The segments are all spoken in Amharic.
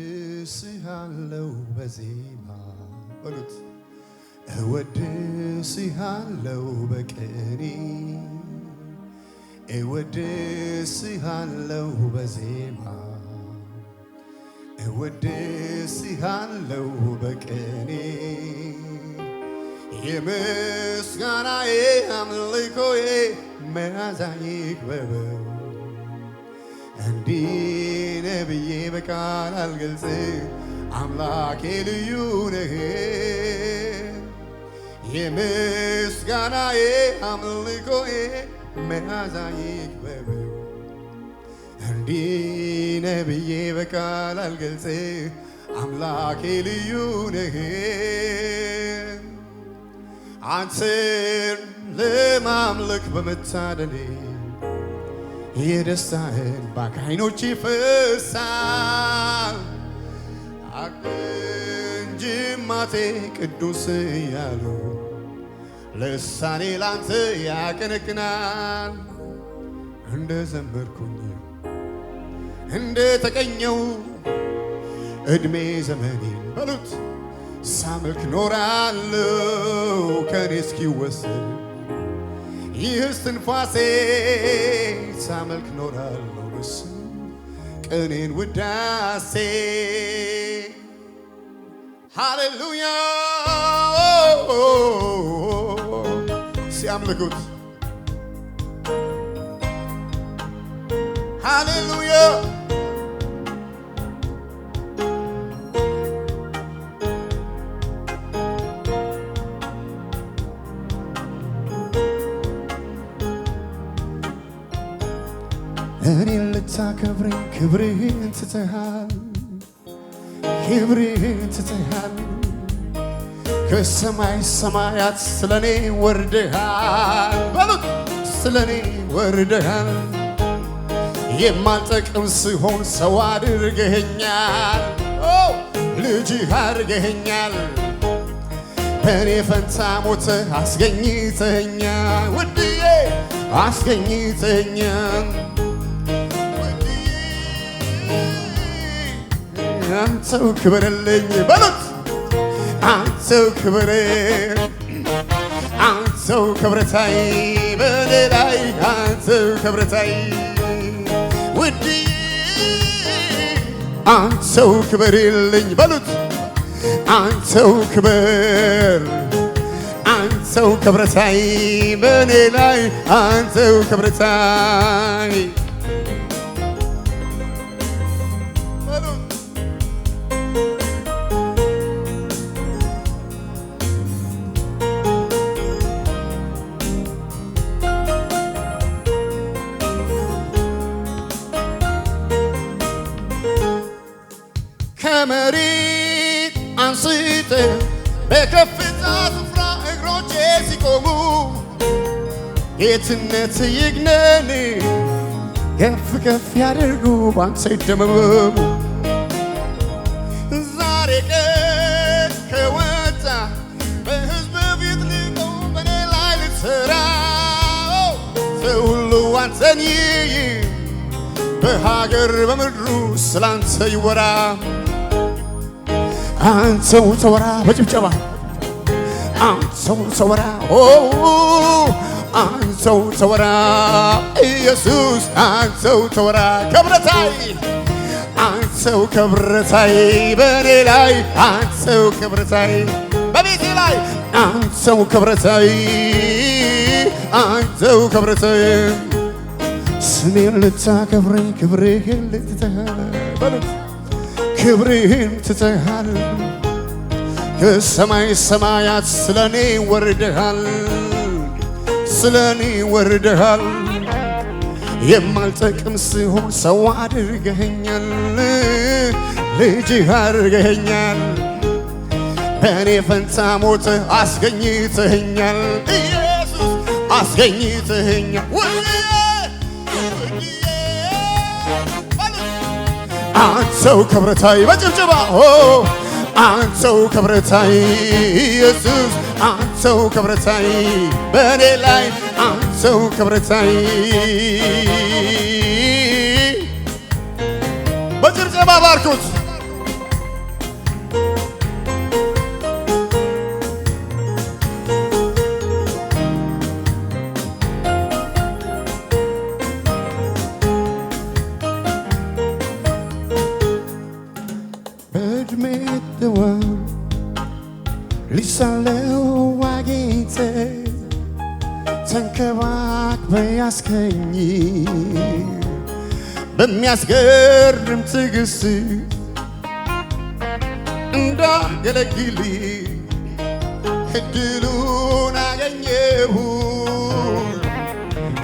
እወድስሃለው በዜማ በሉት እወድስሃለው በቅኔ እወድስሃለው በዜማ እወድስሃለው በቅኔ የምስጋናዬ አምልኮዬ መዓዛ ይክበበው እንዲህ ነህ ብዬ በቃል አልገልጽ አምላኬ ልዩ ነህ የምስጋናዬ አምልኮዬ መዓዛ ይክበበው እንዲህ ነህ ብዬ በቃል አልገልጽ አምላኬ ልዩ ነህ አንተን ለማምለክ በመታደሌ የደስታህን ባካይኖች ይፈሳል ጅማቴ ቅዱስ እያሉ ልሳኔ ላንተ ያቀነቅናል እንደ ዘመርኩኝ እንደ ተቀኘው ዕድሜ ዘመኔን በሉት ሳመልክ ኖራለሁ ከኔ እስኪወሰድ ይህ እስትንፋሴ ሳመልክ ኖራለሁ በሱ ቅኔን ውዳሴ ሃሌሉያ ሲያምልኩት ሃሌሉያ እኔን ልታከብረኝ ክብርህን ትተሃል ክብርህን ትተሃል ከሰማይ ሰማያት ስለኔ ወርደሃል በሉት ስለኔ ወርደሃል የማልጠቅም ስሆን ሰው አድርገኸኛል ልጅህ አድርገኸኛል በእኔ ፈንታ ሞተህ አስገኝተኸኛል ውድዬ አስገኝተኸኛል አንተው ክብርልኝ በሉት አንተው ክብር አንተው ክብርታይ በኔ ላይ አንተው ክብርታይ ውድዬ አንተው ክብርልኝ በሉት አንተው ክብር አንተው ክብርታይ በኔ ላይ አንተው ክብርታይ ከመሬት አንስተ በከፍታ ስፍራ እግሮቼ ሲቆሙ ጌትነት ይግነን ከፍ ከፍ ያደርጉ ባንተ ይደመሙ ዛሬ ቀን ከወጣ በሕዝብ ፊት ልቆም በኔ ላይ ልትሠራ ሰው ሁሉ አንተን ይይ በሀገር በምድሩ ስላንተ ይወራ አንተው ተወራ በጭብጨባ አንተው ተወራ አንተው ተወራ ኢየሱስ አንተው ተወራ ክብረታይ አንተው ክብረታይ በኔ ላይ አንተው ክብረታይ በቤቴ ላይ አንተው ክብረታይ አንተው ክብረታይ ስሜን ልታከብረኝ ክብርህን ልትተሃል በሉት ክብርህን ትተሃል ከሰማይ ሰማያት ስለኔ ወርደሃል ስለኔ ወርደሃል የማልጠቅም ስሆን ሰው አድርገኸኛል ልጅህ አድርገኸኛል በእኔ ፈንታ ሞተህ አስገኝተኸኛል ኢየሱስ አስገኝተኸኛል አንተው ክብርታይ በጭብጨባ አንተው ክብርታይ ኢየሱስ አንተው ክብርታይ በኔ ላይ አንተው ክብርታይ በጭብጨባ በጭብጨባ ባርኩት። በዕድሜ ደወል ሊሳለው አግኝተ ተንከባክበ ያስከኝ በሚያስገርም ትዕግስት እንዳገለግል እድሉን አገኘሁ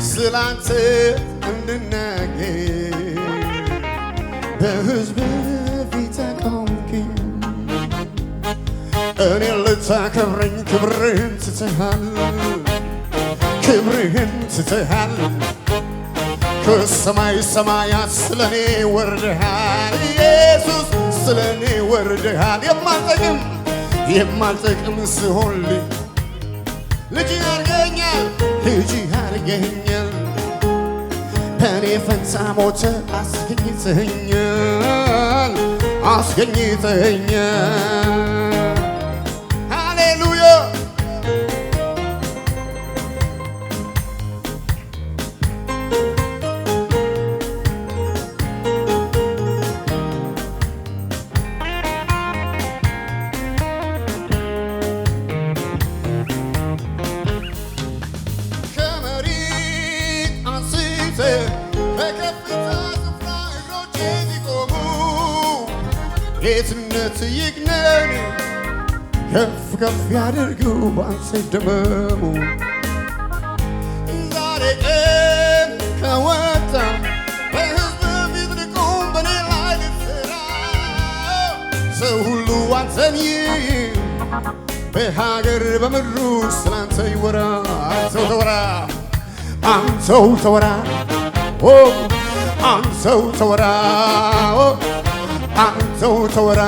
ስላንተ እንድናገር በሕዝብ ፊት አቆምከኝ። እኔን ልታከብረኝ ክብርህን ትተሃል፣ ክብርህን ትተሃል። ከሰማይ ሰማያት ስለኔ ወርደሃል ኢየሱስ፣ ስለኔ ወርደሃል። የማልጠቅም ስሆን ልጅ አርገኛል፣ ልጅ አርገኛል። በእኔ ፈንታ ሞተ አስገኝተኸኛል፣ አስገኝተኸኛል። ሃሌሉያ በከፍታ ስፍራ እግሮቼ ሲቆሙ ጌትነት ይግነን ከፍ ከፍ ያድርገው ባንተ ይደመሙ። ዛሬ ቀን ከወጣ በሕዝብ ፊት ልቆም በኔ ላይ ልትሠራ ሰው ሁሉ አንተን ይይ በሀገር በምድሩ ስላንተ ይወራ። አንተው ተወራ፣ አንተው ተወራ፣ አንተው ተወራ፣ አንተው ተወራ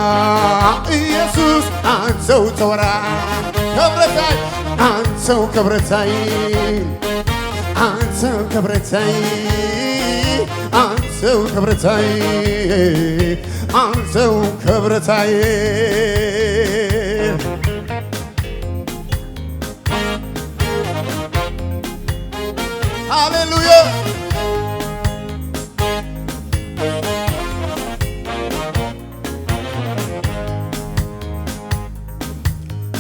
ኢየሱስ፣ አንተው ተወራ። ክብረታይ አንተው ክብረታይ፣ አንተው ክብረታይ፣ አንተው ክብረታይ፣ አንተው ክብረታይ። ሃሌሉያ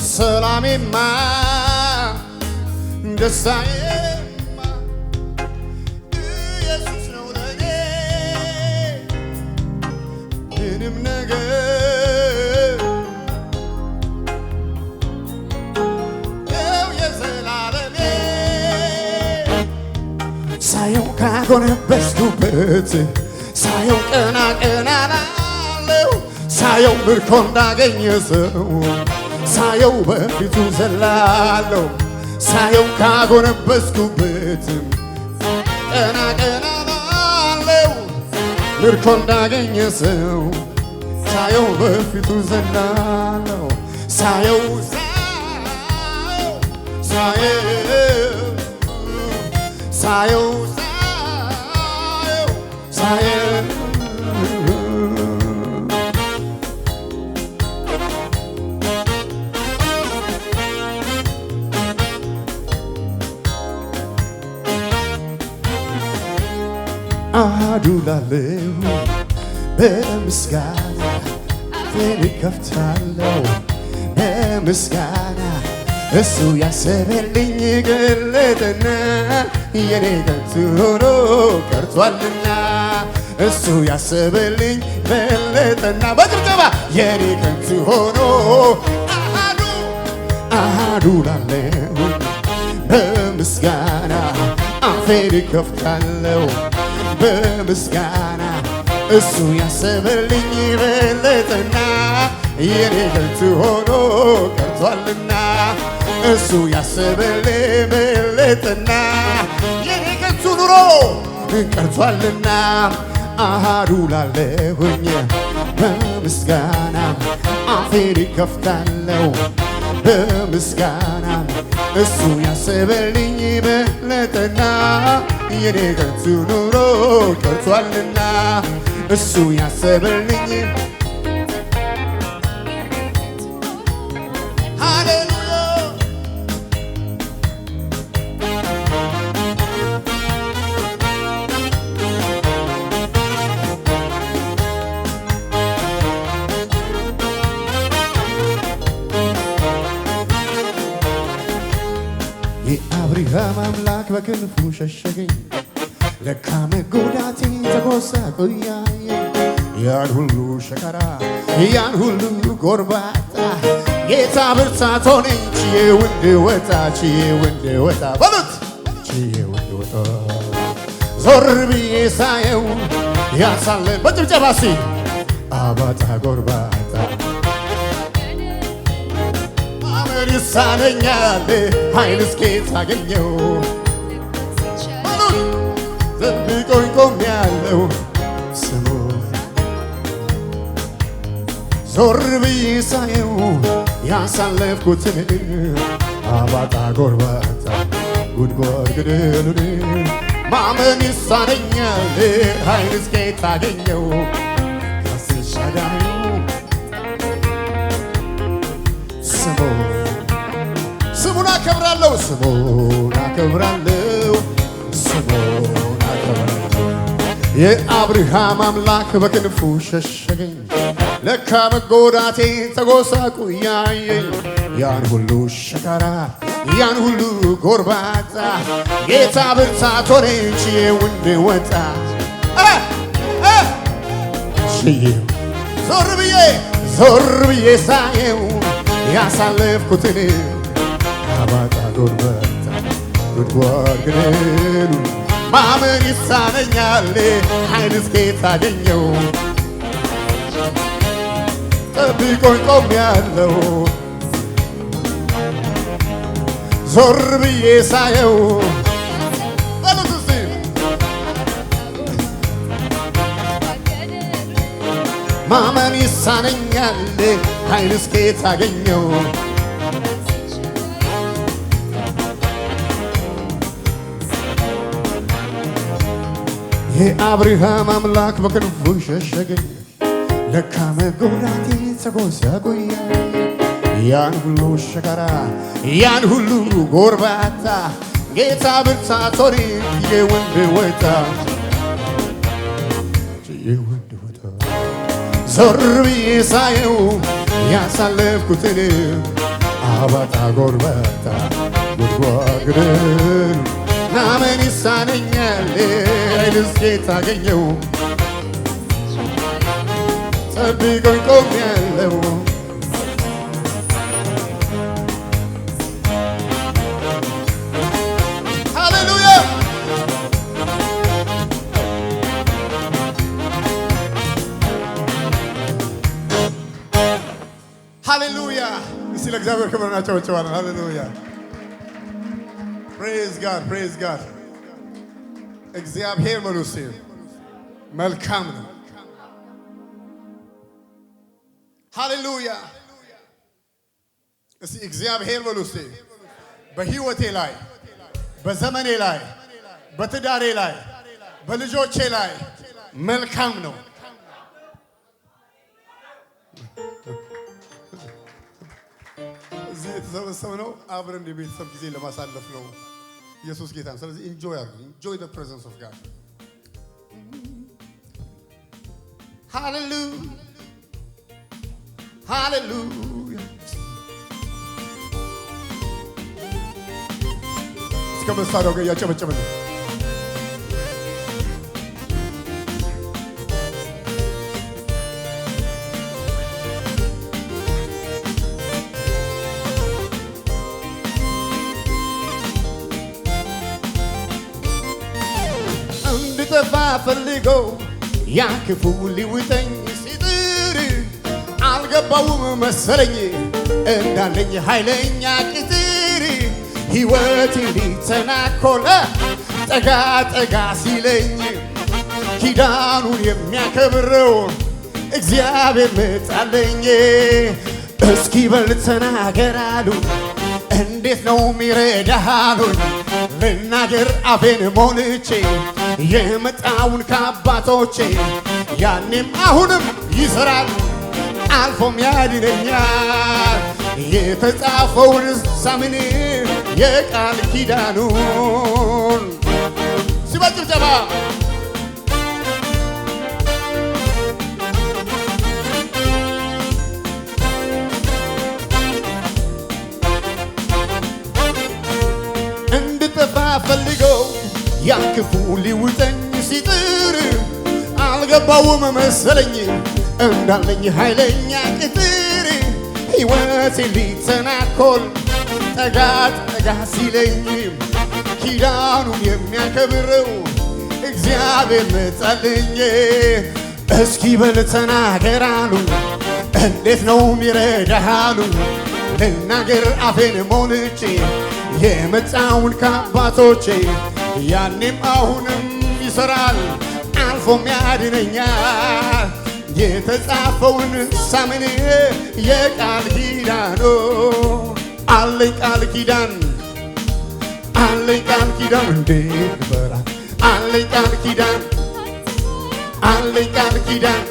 ሰላሜማ ደስታዬማ ኢየሱስ ነው ለኔ። ምንም ነገር ነው የዘላለሜ። ሳየው ካጎነበስኩበት ሳየው ቀና ቀና ላለው ሳየው ምርኮ እንዳገኘ ሰው ሳየው በፊቱ ዘላለው ሳየው ካጎነበስኩበት ቀና ቀና ላለው ምርኮ እንዳገኘ ሰው ሳየው በፊቱ ዘላለው ሳየው ሳየው አሐዱ ላለሁ በምስጋና አፌን እከፍታለሁ በምስጋና እሱ ያሰበልኝ ገለጠና የኔ ከንቱ ሆኖ ቀርቷልና እሱ ያሰበልኝ በለጠና በጭብጨባ የኔ ከንቱ ሆኖ አሐዱ ላለሁ በምስጋና አፌን እከፍታለሁ በምስጋና እሱ ያሰበልኝ በለጠና የኔ ከንቱ ሆኖ ቀርቷልና እሱ ያሰበልኝ በለጠና የኔ ከንቱ ኑሮ ቀርቷልና አሐዱ ላለሁኝ በምስጋና አፌን እከፍታለሁ በምስጋና እሱ ያሰበልኝ በለጠና የኔ ከንቱ ኑሮ ቀርቷልና እሱ ያሰበልኝ ሃሌሉያ የአብርሃም አምላክ በክንፉ ሸሸገኝ ለካ መጎዳቴ ተጎሳቆያኝ ያን ሁሉ ሸከራ ያን ሁሉ ጎርባጣ ጌታ ብርታት ሆነኝ ችዬው እንድወጣ በሉት ችዬው እንድወጣ ዞር ብዬ ሳየው ያሳለን በጭብጨባ እስኪ አባጣ ጎርባጣ ማመን ይሳነኛል ኃይል እስኬት አገኘው ጠብቆኝ ቆሜያለሁ ስሙ ዞር ብዬ ሳየው ያሳለፍኩትን አባጣ ጎርባጣ ጉድጓድ ገደሉን ማመን ይሳነኛል ኃይል እስኬት አገኘው ካስሻዳዩ ስሙን አከብራለሁ የአብርሃም አምላክ በክንፉ ሸሸገኝ ለካ መጎዳቴ ተጎሳቁያየኝ ያን ሁሉ ሸካራ ያን ሁሉ ጎርባጣ ጌታ ብርታት ሆነኝ ችዬው እንድወጣ ዞር ብዬ ሳየው ያሳለፍኩትን አባጣ ጎርባጣ ጉድጓድ ገደሉ ማመን ይሳነኛል ኃይል እስኬት አገኘው ጠብቆኝ ቆሜያለሁ ዞር ብዬ ሳየው በሉት እስቲ ማመን ይሳነኛል ኃይል እስኬት አገኘው የአብርሃም አምላክ በክንፉ ሸሸገኝ ለካ መጎዳቴ ተጎሳቆያኝ ያን ሁሉ ሸካራ ያን ሁሉ ጎርባጣ ጌታ ብርታት ሆነኝ ችዬው እንድወጣ ዞር ብዬ ሳየው ያሳለፍኩትን አባጣ ጎርባጣ ጉድጓድ ገደሉ ማመን ይሳነኛል ኃይል እስኬት አገኘው ጠብቆኝ ቆሜያለሁ ሃሌሉያ ሃሌሉያ እስቲ ለእግዚአብሔር ክብር እናጨበጭባለን ሃሌሉያ ፕሬዝ ጋድ እግዚአብሔር በሉ እስቲ መልካም ነው ሃሌሉያ እስቲ እግዚአብሔር በሉ እስቲ በሕይወቴ ላይ በዘመኔ ላይ በትዳሬ ላይ በልጆቼ ላይ መልካም ነው እዚህ የተሰበሰብነው አብረን የቤተሰብ ጊዜ ለማሳለፍ ነው ኢየሱስ ጌታ ነው ስለዚህ ኢንጆይ the presence of God ሃሌሉያ እስከ መሳሪያው ጋር እያጨበጨብን እንድጠፋ ፈልጎ ያ ክፉ ሊውጠኝ ሲጥር አልገባውም መሰለኝ እንዳለኝ ኃይለኛ ቅጥር ሕይወት ሊተናኮለ ጠጋ ጠጋ ሲለኝ ኪዳኑን የሚያከብረው እግዚአብሔር መጣለኝ እስኪ በል ተናገር አሉኝ እንዴት ነው ሚረዳህ አሉኝ ልናገር አፌን ሞልቼ የመጣውን ከአባቶቼ ያኔም አሁንም ይሰራል አልፎም ያድነኛል የተጻፈውን ሳምን የቃል ኪዳኑን ሲበጭብጨባ እንድጠፋ ፈልገው ያን ክፉ ሊውጠኝ ሲጥር አልገባውም መሰለኝ እንዳለኝ ኃይለኛ ቅጥር ሕይወቴ ሊተናኮል ጠጋ ጠጋ ሲለኝ ኪዳኑን የሚያከብረው እግዚአብሔር መጣልኝ እስኪ በል ተናገር አሉኝ እንዴት ነው ሚረዳህ አሉኝ ልናገር አፌን ሞልቼ የመጣውን ከአባቶቼ ያኔም አሁንም ይሰራል አልፎም ያድነኛል የተጻፈውን ሳምን የቃል ኪዳኑ አለኝ ቃል ኪዳን አለኝ ቃል ኪዳን እንዴት ልፈራ አለኝ ቃል ኪዳን አለኝ ቃል ኪዳን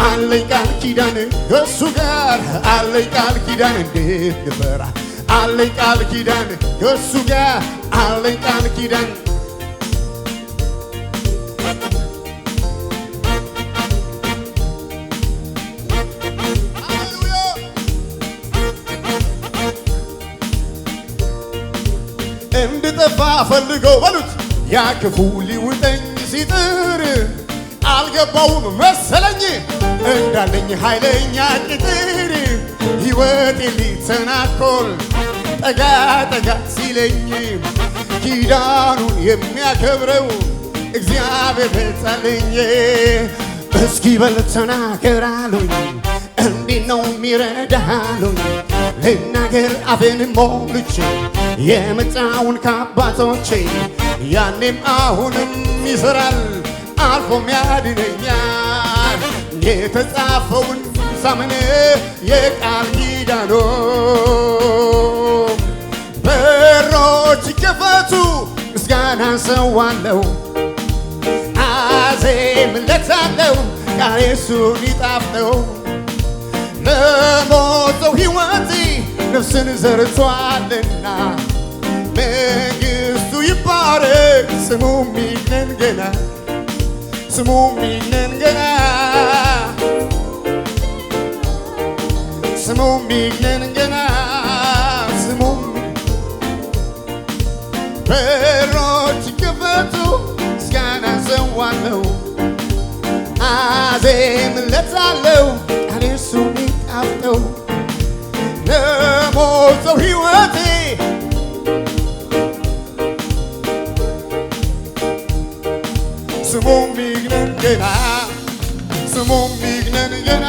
አለኝ ቃል ኪዳን ከእሱ ጋር አለኝ ቃል ኪዳን እንዴት ልፈራ አለኝ ቃል ኪዳን ከእሱ ጋር አለኝ ቃል ኪዳን እንድጠፋ ፈልገው በሉት ያ ክፉ ሊውጠኝ ሲጥር አልገባውም መሰለኝ እንዳለኝ ኃይለኛ ቅጥር ሕይወቴ ሊተናኮል ጠጋ ጠጋ ሲለኝ ኪዳኑን የሚያከብረው እግዚአብሔር መጣልኝ እስኪ በል ተናገር አሉኝ እንዴት ነው ሚረዳህ አሉኝ ልናገር አፌን ሞልቼ የመጣውን ከአባቶቼ ያኔም አሁንም ይሰራል አልፎም ያድነኛል የተጻፈውን ሳምን የቃል ኪዳኑ በሮች ይከፈቱ ምስጋናን ሰዋለሁ አዜምለታለሁ ቃሌ እሱን ይጣፍጠው ለሞተው ሕይወቴ ነፍስን ዘርቷልና መንግሥቱ ይባረክ ስሙም ይግነን ገና ስሙም ይግነን ገና ስሙም ይግነን ገና ስሙም በሮች ይከፈቱ ምስጋና ሰዋለሁ አዜምለታለሁ ቃሌ እሱን ይጣፍጠው ለሞተው ሕይወቴ ስሙም ይግነን ገና ስሙም ይግነን ገና